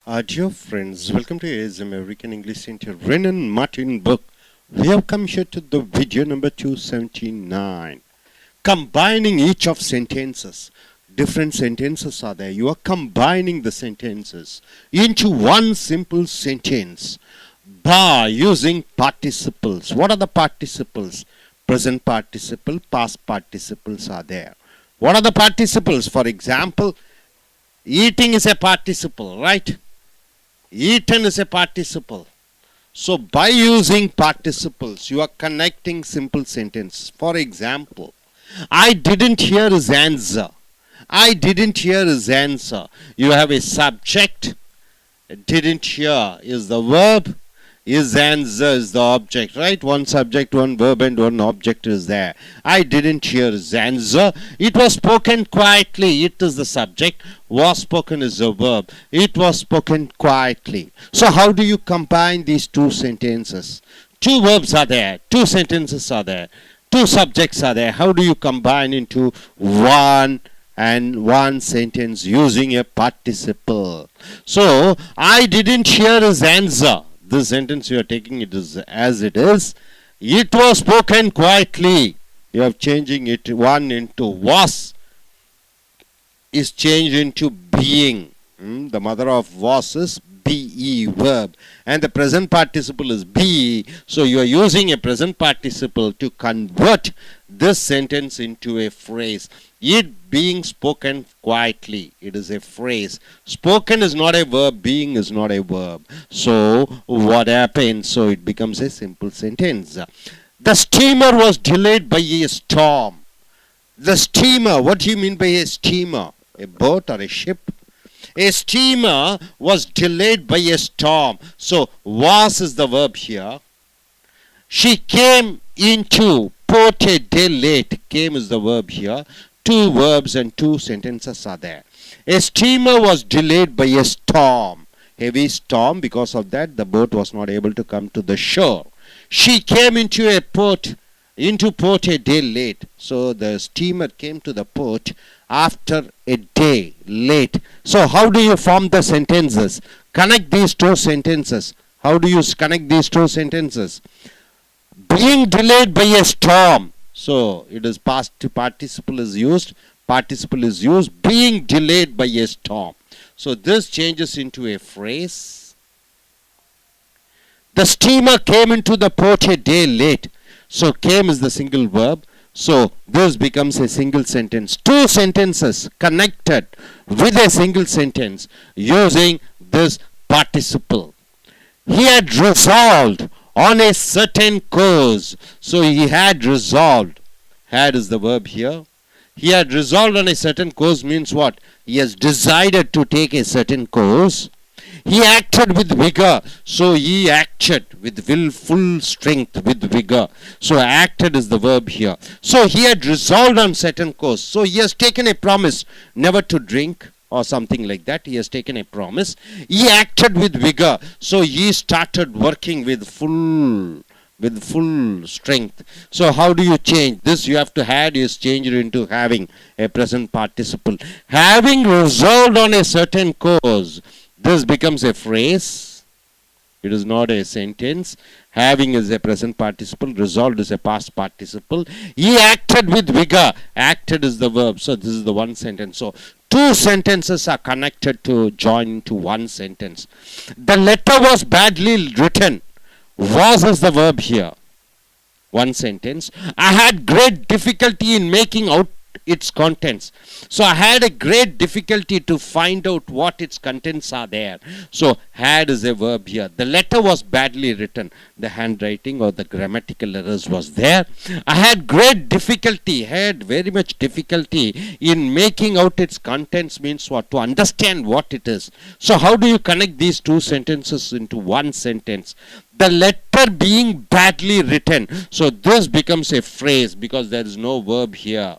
Dear friends, welcome to AS American English Center Renan Martin book. We have come here to the video number 279. Combining each of sentences. Different sentences are there. You are combining the sentences into one simple sentence by using participles. What are the participles? Present participle, past participles are there. What are the participles? For example, eating is a participle, right? Eaten is a participle. So by using participles, you are connecting simple sentences. For example, I didn't hear his answer. I didn't hear his answer. You have a subject. Didn't hear is the verb. His answer is the object, right? One subject, one verb and one object is there. I didn't hear his answer. It was spoken quietly. It is the subject. Was spoken is the verb. It was spoken quietly. So how do you combine these two sentences? Two verbs are there. Two sentences are there. Two subjects are there. How do you combine into one sentence using a participle? So I didn't hear his answer. This sentence you are taking it as it is. It was spoken quietly. You are changing it one into was is changed into being. The mother of was is be, verb, and the present participle is be. So you are using a present participle to convert this sentence into a phrase. It being spoken quietly. It is a phrase. Spoken is not a verb. Being is not a verb. So what happens? So it becomes a simple sentence. The steamer was delayed by a storm. The steamer. What do you mean by a steamer? A boat or a ship? A steamer was delayed by a storm. So was is the verb here. She came into port a day late. Came is the verb here. Two verbs and two sentences are there. A steamer was delayed by a storm. Heavy storm. Because of that, the boat was not able to come to the shore. She came into port a day late. So the steamer came to the port after a day late. So how do you form the sentences? Connect these two sentences. How do you connect these two sentences? Being delayed by a storm. So it is past participle is used. Participle is used. Being delayed by a storm. So this changes into a phrase. The steamer came into the port a day late. So came is the single verb. So this becomes a single sentence. Two sentences connected with a single sentence using this participle. He had resolved on a certain course. So he had resolved. Had is the verb here. He had resolved on a certain course means what? He has decided to take a certain course. He acted with vigor. So he acted with full strength, with vigor. So acted is the verb here. So he had resolved on certain course. So he has taken a promise never to drink or something like that. He has taken a promise. He acted with vigor. So he started working with full strength. So how do you change this? You have to had is changed into having a present participle. Having resolved on a certain course. This becomes a phrase. It is not a sentence. Having is a present participle. Resolved is a past participle. He acted with vigor. Acted is the verb. So this is the one sentence. So two sentences are connected to join into one sentence. The letter was badly written. Was is the verb here. One sentence. I had great difficulty in making out its contents. So I had a great difficulty to find out what its contents are there. So had is a verb here. The letter was badly written. The handwriting or the grammatical errors was there. I had great difficulty, had very much difficulty in making out its contents means what? To understand what it is. So how do you connect these two sentences into one sentence? The letter being badly written. So this becomes a phrase because there is no verb here.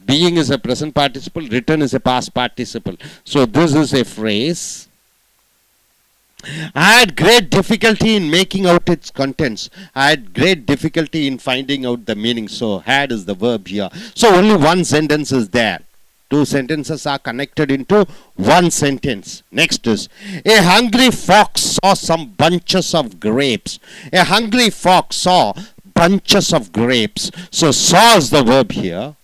Being is a present participle, written is a past participle. So this is a phrase. I had great difficulty in making out its contents. I had great difficulty in finding out the meaning. So had is the verb here. So only one sentence is there. Two sentences are connected into one sentence. Next is, a hungry fox saw some bunches of grapes. A hungry fox saw bunches of grapes. So saw is the verb here.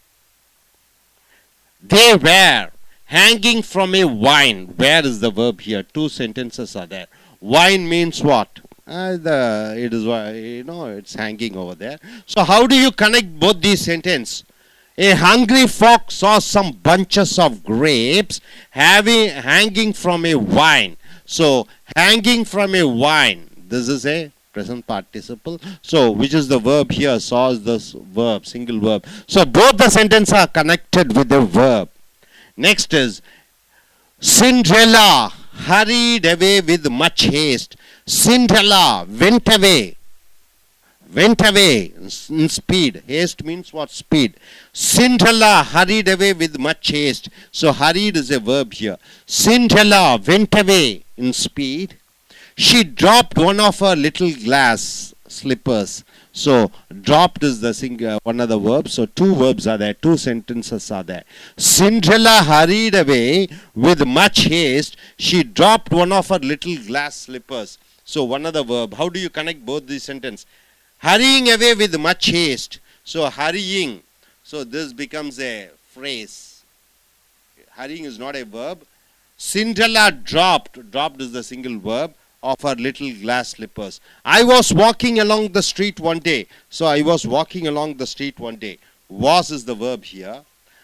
They were hanging from a vine. Where is the verb here? Two sentences are there. Vine means what? It is, it's hanging over there. So how do you connect both these sentences? A hungry fox saw some bunches of grapes hanging from a vine. So hanging from a vine. This is a present participle. So which is the verb here? Saw is the verb, single verb. So both the sentences are connected with the verb. Next is, Cinderella hurried away with much haste. Cinderella went away in speed. Haste means what? Speed. Cinderella hurried away with much haste. So hurried is a verb here. Cinderella went away in speed. She dropped one of her little glass slippers. So dropped is the one of the verbs. So two verbs are there, two sentences are there. Cinderella hurried away with much haste. She dropped one of her little glass slippers. So one other verb. How do you connect both these sentences? Hurrying away with much haste. So hurrying. So this becomes a phrase. Hurrying is not a verb. Cinderella dropped. Dropped is the single verb of her little glass slippers. I was walking along the street one day. So I was walking along the street one day. Was is the verb here.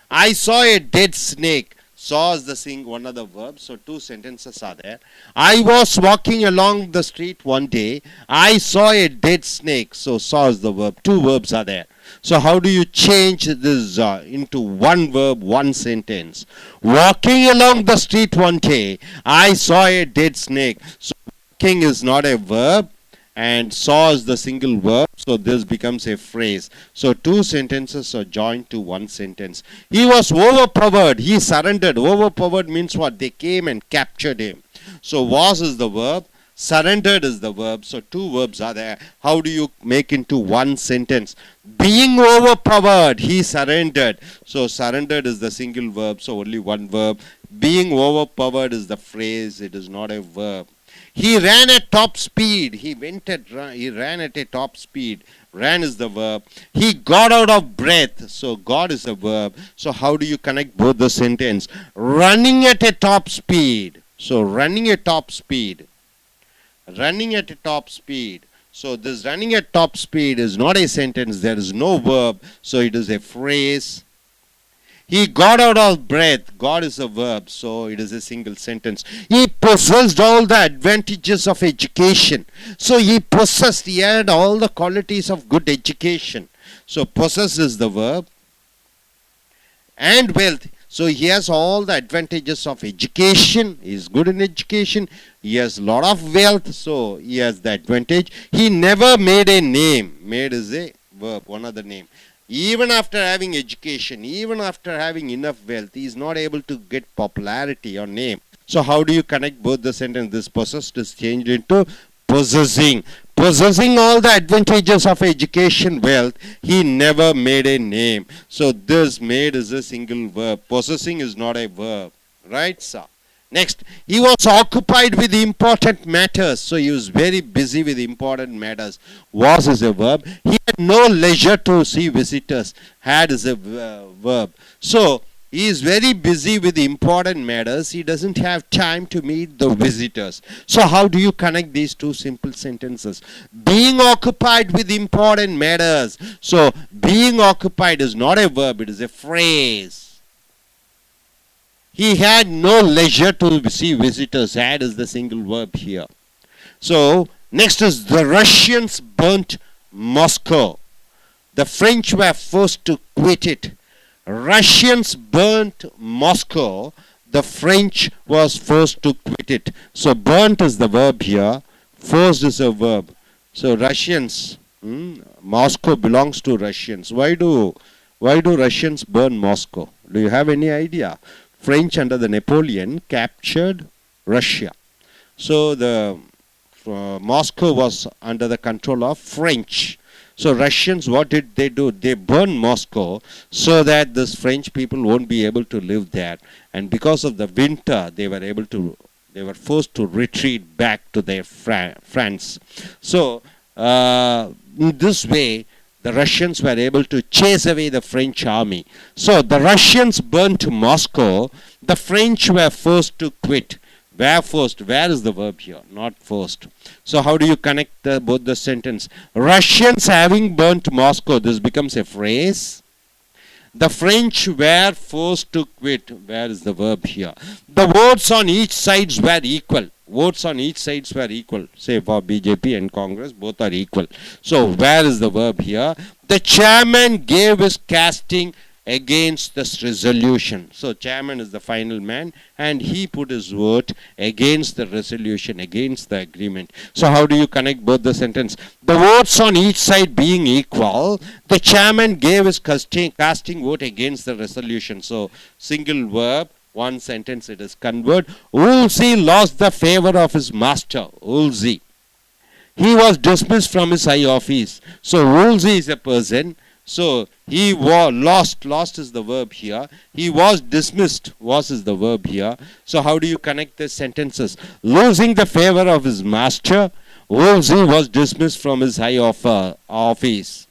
I saw a dead snake. Saw is the one of the verbs. So two sentences are there. I was walking along the street one day. I saw a dead snake. So saw is the verb. Two verbs are there. So how do you change this into one verb, one sentence? Walking along the street one day, I saw a dead snake. So walking is not a verb and saw is the single verb. So this becomes a phrase. So two sentences are joined to one sentence. He was overpowered. He surrendered. Overpowered means what? They came and captured him. So was is the verb. Surrendered is the verb. So two verbs are there. How do you make into one sentence? Being overpowered, he surrendered. So surrendered is the single verb. So only one verb. Being overpowered is the phrase. It is not a verb. He ran at top speed. He ran at a top speed. Ran is the verb. He got out of breath. So got is a verb. So how do you connect both the sentence? Running at a top speed. So running at top speed. Running at a top speed. So this running at top speed is not a sentence. There is no verb. So it is a phrase. He got out of breath. Got is a verb. So it is a single sentence. He possessed all the advantages of education. So he possessed. He had all the qualities of good education. So possess is the verb. And wealth. So he has all the advantages of education. He is good in education. He has a lot of wealth. So he has the advantage. He never made a name. Made is a verb. One other name. Even after having education, even after having enough wealth, he is not able to get popularity or name. So how do you connect both the sentences? This possessed is changed into possessing. Possessing all the advantages of education, wealth, he never made a name. So this made is a single verb. Possessing is not a verb. Right, sir? Next, he was occupied with important matters. So he was very busy with important matters. Was is a verb. He had no leisure to see visitors. Had is a verb. So he is very busy with important matters. He doesn't have time to meet the visitors. So how do you connect these two simple sentences? Being occupied with important matters. So being occupied is not a verb. It is a phrase. He had no leisure to see visitors. Had is the single verb here. So next is the Russians burnt Moscow. The French were forced to quit it. Russians burnt Moscow. The French was forced to quit it. So burnt is the verb here. Forced is a verb. So Russians, Moscow belongs to Russians. Why do Russians burn Moscow? Do you have any idea? French under the Napoleon captured Russia. So the Moscow was under the control of French. So Russians, what did they do? They burned Moscow so that this French people won't be able to live there. And because of the winter, they were forced to retreat back to their France. So in this way, the Russians were able to chase away the French army. So the Russians burned Moscow. The French were forced to quit. Were forced. Where is the verb here? Not forced. So how do you connect both the sentence? Russians having burnt Moscow. This becomes a phrase. The French were forced to quit. Where is the verb here? The votes on each sides were equal. Votes on each sides were equal. Say for BJP and Congress, both are equal. So where is the verb here? The chairman gave his casting against this resolution. So chairman is the final man and he put his vote against the resolution, against the agreement. So how do you connect both the sentence? The votes on each side being equal, the chairman gave his casting vote against the resolution. So single verb, one sentence it is convert. Woolsey lost the favor of his master. Woolsey. He was dismissed from his high office. So Woolsey is a person. So he was lost is the verb here. He was dismissed, was is the verb here. So how do you connect the sentences? Losing the favor of his master, Woolsey was dismissed from his high office.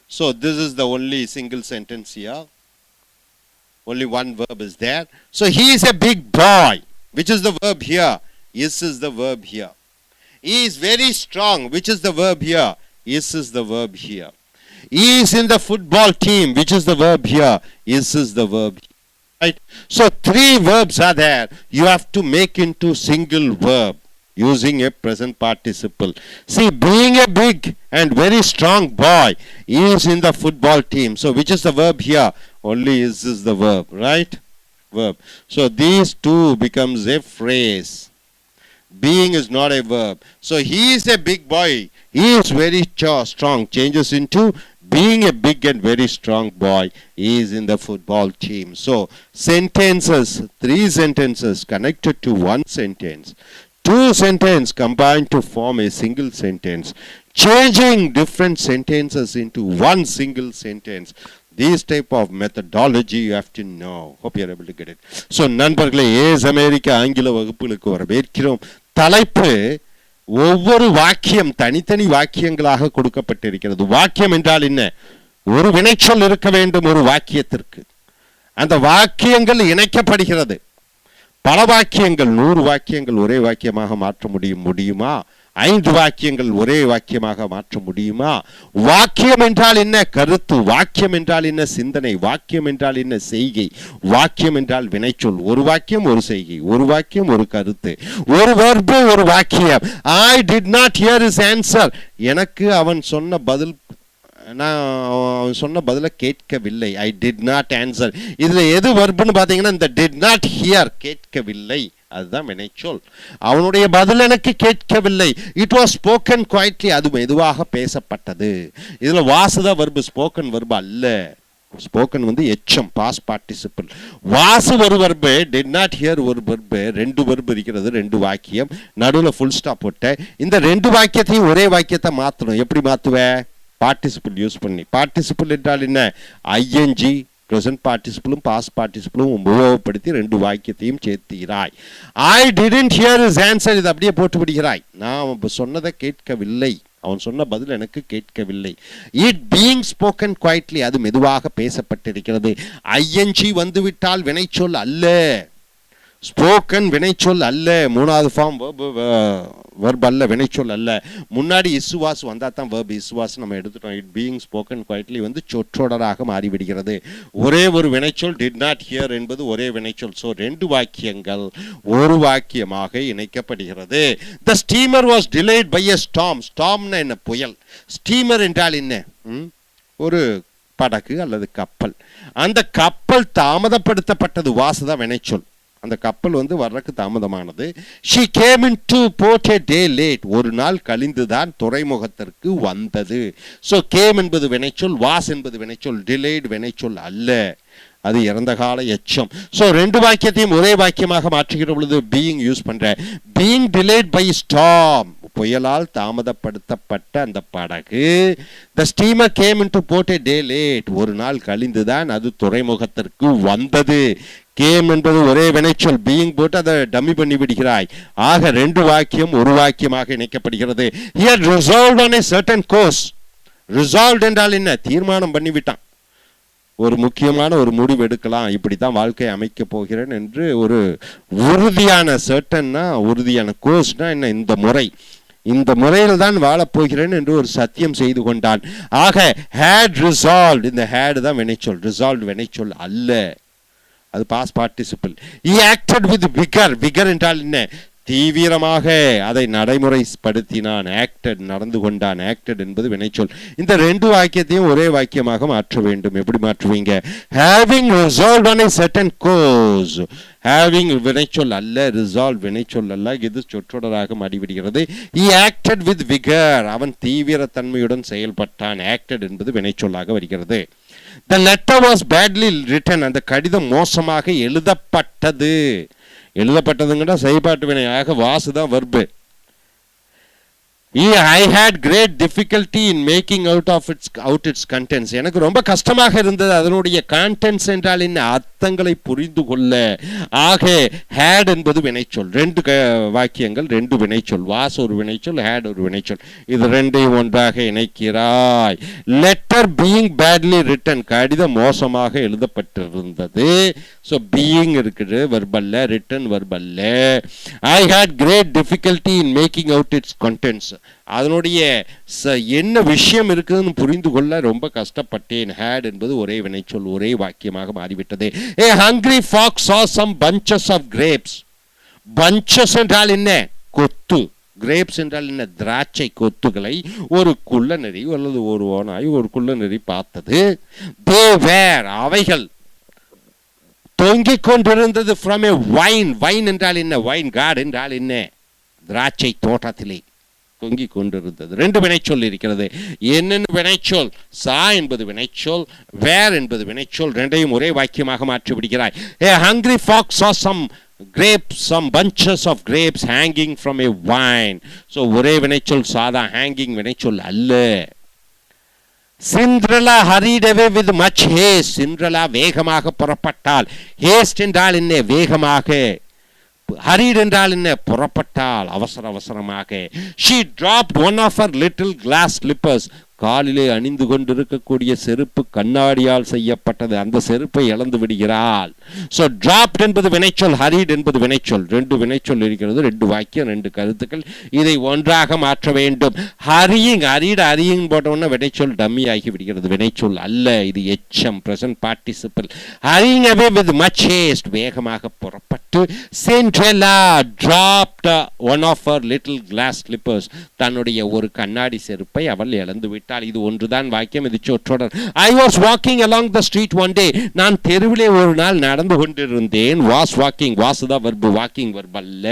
So this is the only single sentence here. Only one verb is there. So he is a big boy. Which is the verb here? Is the verb here. He is very strong. Which is the verb here? Is the verb here. He is in the football team. Which is the verb here? Is the verb here. Right? So three verbs are there. You have to make into single verb using a present participle. See, being a big and very strong boy, he is in the football team. So which is the verb here? Only is the verb, right? Verb. So these two becomes a phrase. Being is not a verb. So he is a big boy. He is very strong. Changes into being a big and very strong boy. He is in the football team. So sentences, three sentences connected to one sentence. Two sentences combined to form a single sentence. Changing different sentences into one single sentence. This type of methodology you have to know. Hope you are able to get it. So நண்பர்களே ace America ஆங்கில வகுப்புகளுக்கு வரவேற்கிறோம். தலைப்பு ஒவ்வொரு வாக்கியம் தனித்தனி வாக்கியங்களாக கொடுக்கப்பட்டிருக்கிறது. வாக்கியம் என்றால் என்ன? ஒரு வினைச்சொல் இருக்க வேண்டும் ஒரு வாக்கியத்திற்கு. அந்த வாக்கியங்கள் இணைக்கப்படுகிறது. பல வாக்கியங்கள் 100 வாக்கியங்கள் ஒரே வாக்கியமாக மாற்ற முடியுமா? 5 வாக்கியங்கள் ஒரே வாக்கியமாக மாற்ற முடியுமா? வாக்கியம் என்றால் என்ன? கருத்து. வாக்கியம் என்றால் என்ன? சிந்தனை. வாக்கியம் என்றால் என்ன? செய்கை. வாக்கியம் என்றால் வினைச்சொல். ஒரு வாக்கியம் ஒரு செய்கை, ஒரு வாக்கியம் ஒரு கருத்து, ஒரு வெர்பு ஒரு வாக்கியம். I did not hear his answer. எனக்கு அவன் சொன்ன பதில கேட்கவில்லை. I did not answer. இதுல எது வெர்புன்னு பாத்தீங்கன்னா இந்த did not hear, கேட்கவில்லை, அதுதான் வினைச்சொல். அவனுடைய பதில் எனக்கு கேட்கவில்லை. இட் வாஸ் ஸ்போக்கன் குவைட்லி, அது மெதுவாக பேசப்பட்டது. இதுல வாசுதா வெர்பு, ஸ்போக்கன் வெர்பு அல்ல. ஸ்போக்கன் வந்து எச்சம், பாஸ்ட் பார்ட்டிசிபிள். வாசு ஒரு வெர்பு, டிட் நாட் ஹியர் ஒரு வெர்பு. 2 வெர்பு இருக்கிறது, 2 வாக்கியம், நடுவில் ஃபுல் ஸ்டாப் போட்ட. இந்த 2 வாக்கியத்தையும் ஒரே வாக்கியத்தை மாற்றணும். எப்படி மாற்றுவேன்? பார்ட்டிசிபிள் யூஸ் பண்ணி. பார்ட்டிசிபிள் என்றால் என்ன? I N G present participle past participle உபயோகப்படுத்தி 2 வாக்கியத்தையும் சேர்த்துகிறாய். I didn't hear his answer. இது அப்படியே போட்டு விடுகிறாய். நான் சொன்னதை கேட்கவில்லை, அவன் சொன்ன பதில் எனக்கு கேட்கவில்லை. It being spoken quietly, அது மெதுவாக பேசப்பட்டிருக்கிறது. ING வந்துவிட்டால் வினைச்சொல் அல்ல, ஸ்போக்கன் வினைச்சொல் அல்ல, 3வது ஃபார்ம் வெர்ப் அல்ல, வினைச்சொல் அல்ல. முன்னாடி இஸ்வாஸ் வந்தால் தான் வெர்ப். இஸ்வாஸ் நம்ம எடுத்துட்டோம். இட் பீயிங் ஸ்போக்கன் குவைட்லி வந்து சொற்றொடராக மாறிவிடுகிறது. ஒரே ஒரு வினைச்சொல் டிட் நாட் ஹியர் என்பது ஒரே வினைச்சொல். ஸோ 2 வாக்கியங்கள் ஒரு வாக்கியமாக இணைக்கப்படுகிறது. The steamer was delayed by a storm. ஸ்டார்ம்னா என்ன? புயல். ஸ்டீமர் என்றால் என்ன? ஒரு படகு அல்லது கப்பல். அந்த கப்பல் தாமதப்படுத்தப்பட்டது. வாசுதான் வினைச்சொல். அந்த கப்பல் வந்து வர்றதுக்கு தாமதமானது. she came into port a day late. ஒரு நாள் கழிந்துதான் துறைமுகத்திற்கு வந்தது. ஸோ கேம் என்பது வினைச்சொல், வாஸ் என்பது வினைச்சொல், டிலேட் வினைச்சொல் அல்ல, அது இறந்த கால எச்சம். ஸோ 2 வாக்கியத்தையும் ஒரே வாக்கியமாக மாற்றுகிற பொழுது பீயிங் யூஸ் பண்ற. பீயிங் டிலேட் பை ஸ்டார்ம், புயலால் தாமதப்படுத்தப்பட்ட அந்த படகு the steamer came into port a day late. ஒரு நாள் கழிந்துதான் அது துறைமுகத்திற்கு வந்தது. கேம் என்பது ஒரே வினைச்சொல், பீயிங் போட்டு அதை டம்மி பண்ணி விடுகிறாய். ஆக ரெண்டு வாக்கியம் ஒரு வாக்கியமாக இணைக்கப்படுகிறது. He had resolved on a certain course. Resolved என்றால் என்ன? தீர்மானம் பண்ணிவிட்டான். ஒரு முக்கியமான ஒரு முடிவு எடுக்கலாம், இப்படித்தான் வாழ்க்கையை அமைக்க போகிறேன் என்று ஒரு உறுதியான சர்டன்னா, உறுதியான கோர்ஸ்னா என்ன? இந்த முறையில் தான் வாழப்போகிறேன் என்று ஒரு சத்தியம் செய்து கொண்டான். ஆக had resolved, இந்த had தான் வினைச்சொல், resolved வினைச்சொல் அல்ல, அது past participle. he acted with vigor. vigor என்றால் என்ன? தீவிரமாக அதை நடைமுறைப்படுத்தினான். ஆக்டட், நடந்து கொண்டான். ஆக்டட் என்பது வினைச்சொல். இந்த ரெண்டு வாக்கியத்தையும் ஒரே வாக்கியமாக மாற்ற வேண்டும். எப்படி மாற்றுவீங்க? having resolved on a certain course. having வினைச்சொல் அல்ல, resolve வினைச்சொல் அல்ல, இது சொற்றொடராக மாறிவிடுகிறது. he acted with vigor. அவன் தீவிரத்தன்மையுடன் செயல்பட்டான். ஆக்டட் என்பது வினைச்சொல்லாக வருகிறது. the letter was badly written. அந்த கடிதம் மோசமாக எழுதப்பட்டது. எழுதப்பட்டதுங்கன்னா செயல்பாட்டு வினையாக வாசுதான் verb. I had great difficulty in making out its contents. எனக்கு ரொம்ப கஷ்டமாக இருந்தது அதனுடைய contents என்றால் என்ன, அர்த்தங்களை புரிந்து கொள்ள. ஆக had என்பது வினைச்சொல். ரெண்டு வாக்கியங்கள், ரெண்டு வினைச்சொல். was ஒரு வினைச்சொல், had ஒரு வினைச்சொல். இது ரெண்டையும் ஒன்றாக இணைக்கிறாய். letter being badly written, கடிதம் மோசமாக எழுதப்பட்டிருந்தது. so being இருக்குது verb அல்ல, written verb அல்ல. I had great difficulty in making out its contents. அதனுடைய என்ன விஷயம் இருக்குதுன்னு புரிந்து கொள்ள ரொம்ப கஷ்டப்பட்டேன். had என்பது ஒரே வினைச்சொல், ஒரே வாக்கியமாக மாறிவிட்டது. A hungry fox saw some bunches of grapes. bunches என்றால் என்ன? கொத்து. grapes என்றால் என்ன? திராட்சை கொத்துகளை ஒரு குள்ளநரி அல்லது ஒரு ஓநாய் ஒரு குள்ளநரி பார்த்தது. they were, அவைகள் தொங்கிக் கொண்டிருந்தது from a vine. vine என்றால் என்ன? wine garden என்றால் என்ன? திராட்சை தோட்டத்திலே தொங்கிக் கொண்டிருந்தது. ரெண்டு வினைச்சொல் இருக்கிறது. என்னென்ன வினைச்சொல்? சா என்பது வினைச்சொல், வேர் என்பது வினைச்சொல். ரெண்டையும் ஒரே வாக்கியமாக மாற்றி விடுகிறாய். A hungry fox saw some grapes, some bunches of grapes hanging from a vine. so ஒரே வினைச்சொல், சாதா. hanging வினைச்சொல் அல்ல. Cinderella hurried away with much haste. Cinderella வேகமாக புறப்பட்டாள். haste என்றால் என்ன? வேகமாக. hurried என்றால் என்ன? புறப்பட்டாள் அவசர அவசரமாக. she dropped one of her little glass slippers. காலிலே அணிந்து கொண்டிருக்கக்கூடிய செருப்பு கண்ணாடியால் செய்யப்பட்டது. அந்த செருப்பை இழந்து விடுகிறாள். so dropped என்பது வினைச்சொல், hurried என்பது வினைச்சொல். ரெண்டு வினைச்சொல் இருக்கிறது, ரெண்டு வாக்கியம், ரெண்டு கருத்துக்கள். இதை ஒன்றாக மாற்ற வேண்டும். hurrying, hurrying போட்டோம்னா வினைச்சொல் டம்மி ஆகி விடுகிறது, வினைச்சொல் அல்ல. இது எச்சம், present participle. hurrying away with much haste, வேகமாக புறப்பட்டு. Cinderella dropped one of her little glass slippers. தன்னுடைய ஒரு கண்ணாடி செருப்பை அவள் இழந்து விட்டாள். இது ஒன்றுதான் வாக்கியம், இது சொற்றொடர். I was walking along the street one day. நான் தெருவிலே ஒரு நாள் நடந்து கொண்டிருந்தேன். was walking, was the verb, walking verb அல்ல.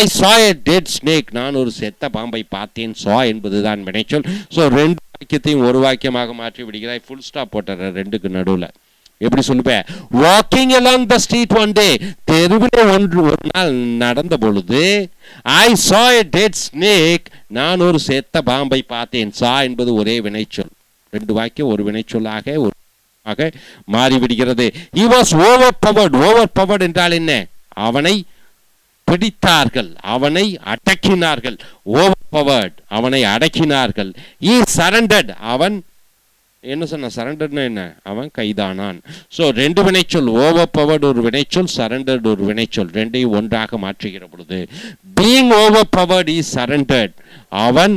I saw a dead snake. நான் ஒரு செத்த பாம்பை பார்த்தேன். saw என்பதுதான் வினைச்சொல். so ரெண்டு வாக்கியத்தையும் ஒரு வாக்கியமாக மாற்றி விடுகிறாய். full stop போட்டற ரெண்டுக்கு நடுவுல. எப்படி சொல்லுவேன்? Walking along the street one day. தெருவிலே ஒரு நாள் நடந்த பொழுது I saw a dead snake. நான் ஒரு செத்த பாம்பை பார்த்தேன். saw என்பது ஒரே வினைச்சொல். ரெண்டு வாக்கியம் ஒரு வினைச்சொல்லாக மாறிவிடுகிறது. he was overpowered. overpowered என்றால் என்ன? அவனை பிடித்தார்கள், அவனை அடக்கினார்கள். overpowered, அவனை அடக்கினார்கள். he surrendered, அவன் என்ன சொன்ன? சரண்டர்னா என்ன? அவன் கைதானான். ஸோ ரெண்டு வினைச்சொல், ஓவர் பவர்டு ஒரு வினைச்சொல், சரண்டர்டு ஒரு வினைச்சொல். ரெண்டையும் ஒன்றாக மாற்றுகிற பொழுது being over powered is surrendered. அவன்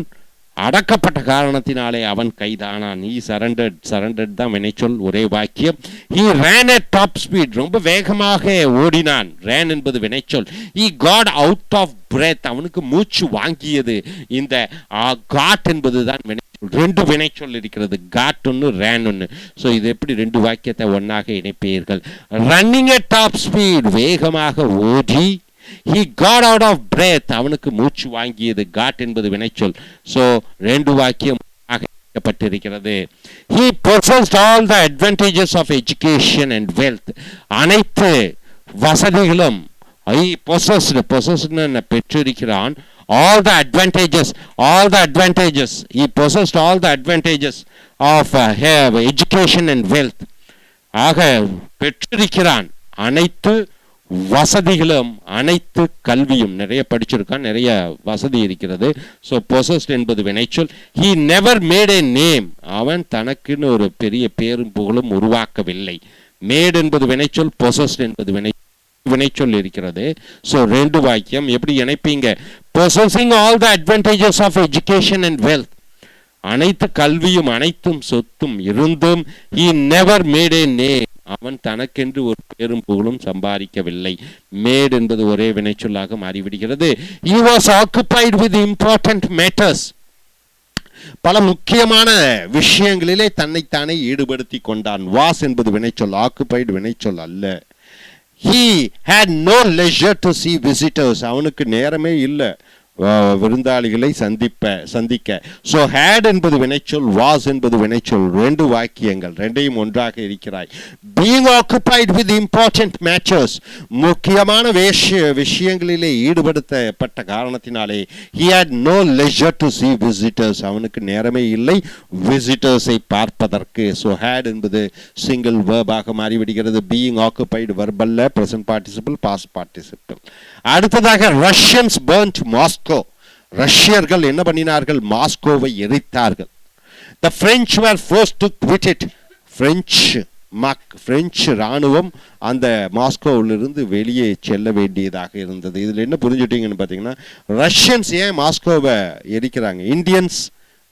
அடக்கப்பட்ட காரணத்தினாலே அவன் கைதானான். he surrendered, surrendered தான் வினைச்சொல், ஒரே வாக்கியம். he ran at top speed, ரொம்ப வேகமாக ஓடினான். ran என்பது வினைச்சொல். he got out of breath, அவனுக்கு மூச்சு வாங்கியது. இந்த got என்பது தான் வினைச்சொல். ரெண்டு வினைச்சொல் இருக்கிறது, got ஒன்று, ran ஒன்று. ஸோ இது எப்படி ரெண்டு வாக்கியத்தை ஒன்னாக இணைப்பீர்கள்? ரன்னிங் at top speed, வேகமாக ஓடி. he got out of breath, அவனுக்கு மூச்சு வாங்கியது. got என்பது வினைச்சொல். ஸோ ரெண்டு வாக்கியம் பட்டிருக்கிறது. he possessed all the advantages of education and wealth, அனைத்து வசதிகளும் he possessed, possessed பெற்றிருக்கிறான். all the advantages. He possessed all the advantages of education and wealth. ஆக பெற்றிருக்கிறான் அனைத்து வசதிகளும், அனைத்து கல்வியும். நிறைய படிச்சிருக்கான், நிறைய வசதி இருக்கிறது. ஸோ possessed என்பது வினைச்சொல். he never made a name. அவன் தனக்குன்னு ஒரு பெரிய பேரும் புகழும் உருவாக்கவில்லை. made என்பது வினைச்சொல், possessed என்பது வினைச்சொல் இருக்கிறது. ஸோ ரெண்டு வாக்கியம் எப்படி இணைப்பீங்க? possessing all the advantages of education and wealth. அனைத்து கல்வியும் அனைத்தும் சொத்தும் இருந்தும் he never made a name. அவன் தனக்கென்று ஒரு பேரும் புகழும் சம்பாதிக்கவில்லை. மேட் என்பது ஒரே வினைச்சொல்லாக மாறிவிடுகிறது. he was occupied with important matters. பல முக்கியமான விஷயங்களிலே தன்னைத்தானே ஈடுபடுத்தி கொண்டான். வாஸ் என்பது வினைச்சொல், ஆக்குபைடு வினைச்சொல் அல்ல. he had no leisure to see visitors. அவனுக்கு நேரமே இல்லை விருந்தாளிகளை சந்திக்க. ஸோ ஹேட் என்பது வினைச்சொல், வாஸ் என்பது வினைச்சொல். ரெண்டு வாக்கியங்கள், ரெண்டையும் ஒன்றாக இருக்கிறாய். Being occupied with important matters, முக்கியமான விஷயங்களிலே ஈடுபடுத்தப்பட்ட காரணத்தினாலே he had no leisure to see visitors. அவனுக்கு நேரமே இல்லை விசிட்டர்ஸை பார்ப்பதற்கு. ஸோ ஹேட் என்பது சிங்கிள் வேர்பாக மாறிவிடுகிறது. பீயிங் ஆக்குபைடு வெர்பல்ல, பிரசன்ட் பார்ட்டிசிபிள், பாஸ்ட் பார்ட்டிசிபிள். அடுத்ததாக ரஷ்யன்ஸ் பர்ன்ட் மாஸ்கோ. ரஷ்யர்கள் என்ன பண்ணினார்கள்? மாஸ்கோவை எரித்தார்கள். The French were forced to quit it. பிரெஞ்சு ராணுவம் அந்த மாஸ்கோவிலிருந்து வெளியே செல்ல வேண்டியதாக இருந்தது. இதில் என்ன புரிஞ்சுட்டீங்கன்னு பார்த்தீங்கன்னா, ரஷ்யன்ஸ் ஏன் மாஸ்கோவை எரிக்கிறாங்க? இந்தியன்ஸ்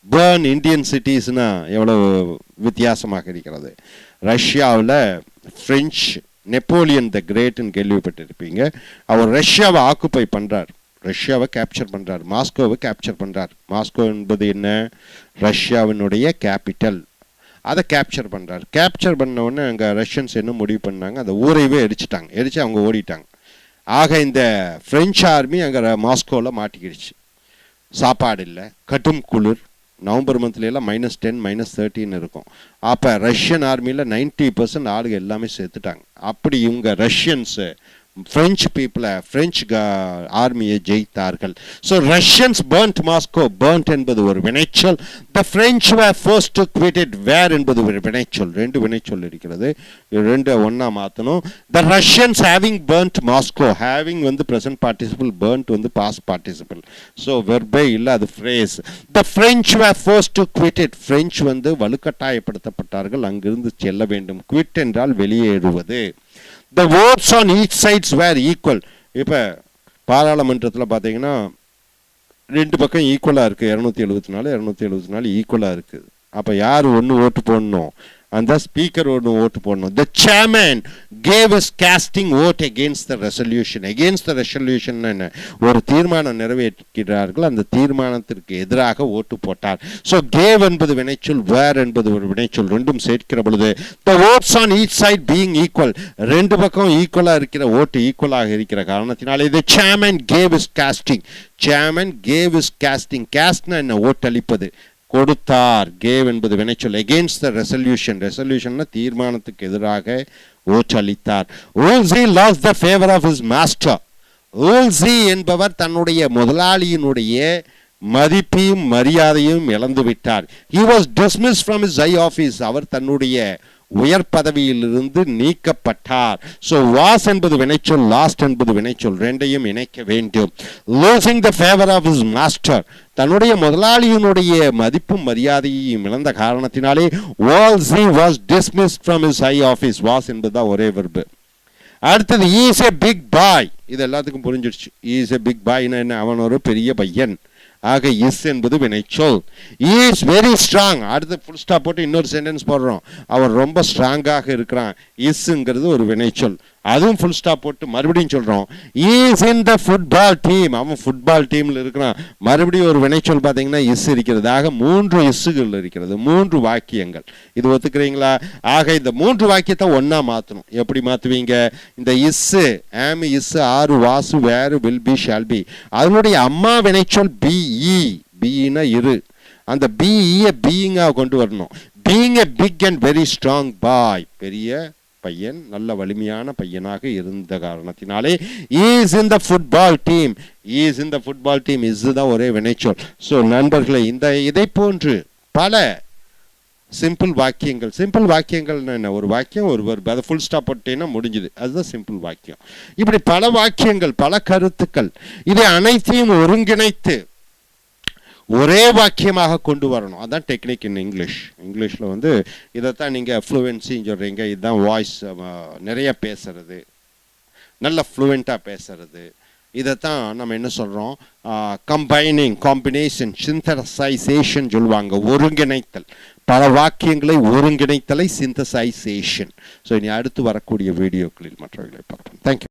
பர்ன் இந்தியன் சிட்டிஸ்னா எவ்வளோ வித்தியாசமாக இருக்கிறது. ரஷ்யாவில் பிரெஞ்சு நெப்போலியன் த கிரேட்னு கேள்விப்பட்டிருப்பீங்க. அவர் ரஷ்யாவை ஆக்குப்பை பண்ணுறார், ரஷ்யாவை கேப்சர் பண்ணுறார், மாஸ்கோவை கேப்சர் பண்ணுறார். மாஸ்கோ என்பது என்ன? ரஷ்யாவினுடைய கேபிட்டல். அதை கேப்சர் பண்ணுறார். கேப்சர் பண்ணவுடனே அங்கே ரஷ்யன்ஸ் என்ன முடிவு பண்ணாங்க? அந்த ஊரையவே எரிச்சிட்டாங்க. எரிச்சு அவங்க ஓடிட்டாங்க. ஆக இந்த பிரெஞ்சு ஆர்மி அங்கே மாஸ்கோவில் மாட்டிக்கிடுச்சு. சாப்பாடு இல்லை, கடும் குளிர். நவம்பர் மந்த்லாம் -10 -13 இருக்கும். அப்போ ரஷ்யன் ஆர்மியில் 90% ஆளுங்க எல்லாமே சேர்த்துட்டாங்க. அப்படி இவங்க ரஷ்யன்ஸு பிரெஞ்சு பீப்புளை, பிரெஞ்சு ஆர்மியை ஜெயித்தார்கள். So Russians burnt Moscow. Burnt என்பது ஒரு வினைச்சொல். The French were forced to quit it. Were என்பது ஒரு வினைச்சொல். ரெண்டு வினைச்சொல் இருக்கிறது, ரெண்டு ஒன்றா மாற்றணும். The Russians having burnt Moscow. Having வந்து ப்ரெசன்ட் பார்ட்டிசிபிள், பர்ன்ட் வந்து பாஸ்ட் பார்ட்டிசிபிள். ஸோ வெர்பே இல்லை, அது phrase. The French were forced to quit it. French வந்து வலுக்கட்டாயப்படுத்தப்பட்டார்கள், அங்கிருந்து செல்ல வேண்டும். குவிட் என்றால் வெளியேறுவது. The votes on each sides were equal. இப்போ பாராளுமன்றத்தில் பார்த்தீங்கன்னா ரெண்டு பக்கம் ஈக்குவலாக இருக்குது. 274 ஈக்குவலாக இருக்குது. அப்போ யார் ஒன்று ஓட்டு போடணும்? அந்த ஸ்பீக்கர் ஒன்று ஓட்டு போடணும். The chairman gave his casting vote against the resolution. Against the resolution என்ன? ஒரு தீர்மானம் நிறைவேற்றுகிறார்கள், அந்த தீர்மானத்திற்கு எதிராக ஓட்டு போட்டார். ஸோ gave என்பது வினைச்சொல், were என்பது ஒரு வினைச்சொல். ரெண்டும் சேர்க்கிற பொழுது the votes on each side being equal, ரெண்டு பக்கம் ஈக்குவலாக இருக்கிற ஓட்டு ஈக்குவலாக இருக்கிற காரணத்தினாலே the chairman gave his casting. chairman gave his casting. castனா என்ன? ஓட்டளிப்பது, கொடுத்தார். கேவ் என்பது வினைச்சொல். எகெயின்ஸ்ட் த ரெசல்யூஷன். ரெசல்யூஷன்னா தீர்மானத்துக்கு எதிராக ஓட்டளித்தார். Wolsey lost the favour of his master. Wolsey என்பவர் தன்னுடைய முதலாளியினுடைய மதிப்பையும் மரியாதையும் இழந்து விட்டார். he was dismissed from his high office. அவர் தன்னுடைய உயர் பதவியிலிருந்து நீக்கப்பட்டார். ஸோ வாஸ் என்பது வினைச்சொல், லாஸ்ட் என்பது வினைச்சொல். ரெண்டையும் இணைக்க வேண்டும். Losing the favour of his master. தன்னுடைய முதலாளியினுடைய மதிப்பும் மரியாதையையும் இழந்த காரணத்தினாலே Wolsey was dismissed from his high office. Was என்பதுதான் ஒரே வெர்பு. அடுத்தது ஈஸ் எ பிக் பாய். இது எல்லாத்துக்கும் புரிஞ்சிடுச்சு. ஈஸ் எ பிக் பாய்னா என்ன? அவன் ஒரு பெரிய பையன். ஆக இஸ் என்பது வினைச்சொல். Is very strong. அடுத்து ஃபுல் ஸ்டாப் போட்டு இன்னொரு சென்டென்ஸ் போடுறோம். அவன் ரொம்ப ஸ்ட்ராங்காக இருக்கிறான். இஸ்ங்கிறது ஒரு வினைச்சொல். அதுவும் ஃபுல் ஸ்டாப் போட்டு மறுபடியும் சொல்கிறோம். Is in the football team. அவன் ஃபுட்பால் டீமில் இருக்கிறான். மறுபடியும் ஒரு வினைச்சொல் பார்த்தீங்கன்னா இஸ் இருக்கிறது. ஆக 3 இஸ்ஸுகள் இருக்கிறது, 3 வாக்கியங்கள். இது ஒத்துக்கிறீங்களா? ஆக இந்த 3 வாக்கியத்தை ஒன்றா மாற்றணும். எப்படி மாற்றுவீங்க? இந்த இஸ்ஸு, ஆம், இஸ்ஸு, ஆறு, வாசு, வேறு, வில் பி, ஷால் பி, அதனுடைய அம்மா வினைச்சொல் பிஇ. பிஇனா இரு. அந்த பிஇயை பீயிங்காக கொண்டு வரணும். Being a big and very strong boy. பெரிய பையன் நல்ல வலிமையான பையனாக இருந்த காரணத்தினாலே is in the football team. Is in the football team. இதுதான் ஒரே வினைச்சொல். ஸோ நண்பர்களே, இதை போன்று பல சிம்பிள் வாக்கியங்கள். சிம்பிள் வாக்கியங்கள்னு என்ன? ஒரு வாக்கியம் ஒரு verb, அதை ஃபுல் ஸ்டாப் போட்டேன்னா முடிஞ்சுது, அதுதான் சிம்பிள் வாக்கியம். இப்படி பல வாக்கியங்கள், பல கருத்துக்கள், இதை அனைத்தையும் ஒருங்கிணைத்து ஒரே வாக்கியமாக கொண்டு வரணும். அதான் டெக்னிக் இன் இங்கிலீஷ். இங்கிலீஷில் வந்து இதைத்தான் நீங்கள் ஃப்ளூவென்சின்னு சொல்கிறீங்க. இதுதான் வாய்ஸ், நிறைய பேசுறது, நல்ல ஃப்ளூவெண்ட்டாக பேசுறது. இதைத்தான் நம்ம என்ன சொல்கிறோம்? கம்பைனிங், காம்பினேஷன், சிந்தசைசேஷன் சொல்லுவாங்க. ஒருங்கிணைத்தல், பல வாக்கியங்களை ஒருங்கிணைத்தலை சிந்தசைசேஷன். ஸோ இனி அடுத்து வரக்கூடிய வீடியோக்களில் மற்றவர்களை பார்ப்போம். தேங்க்யூ.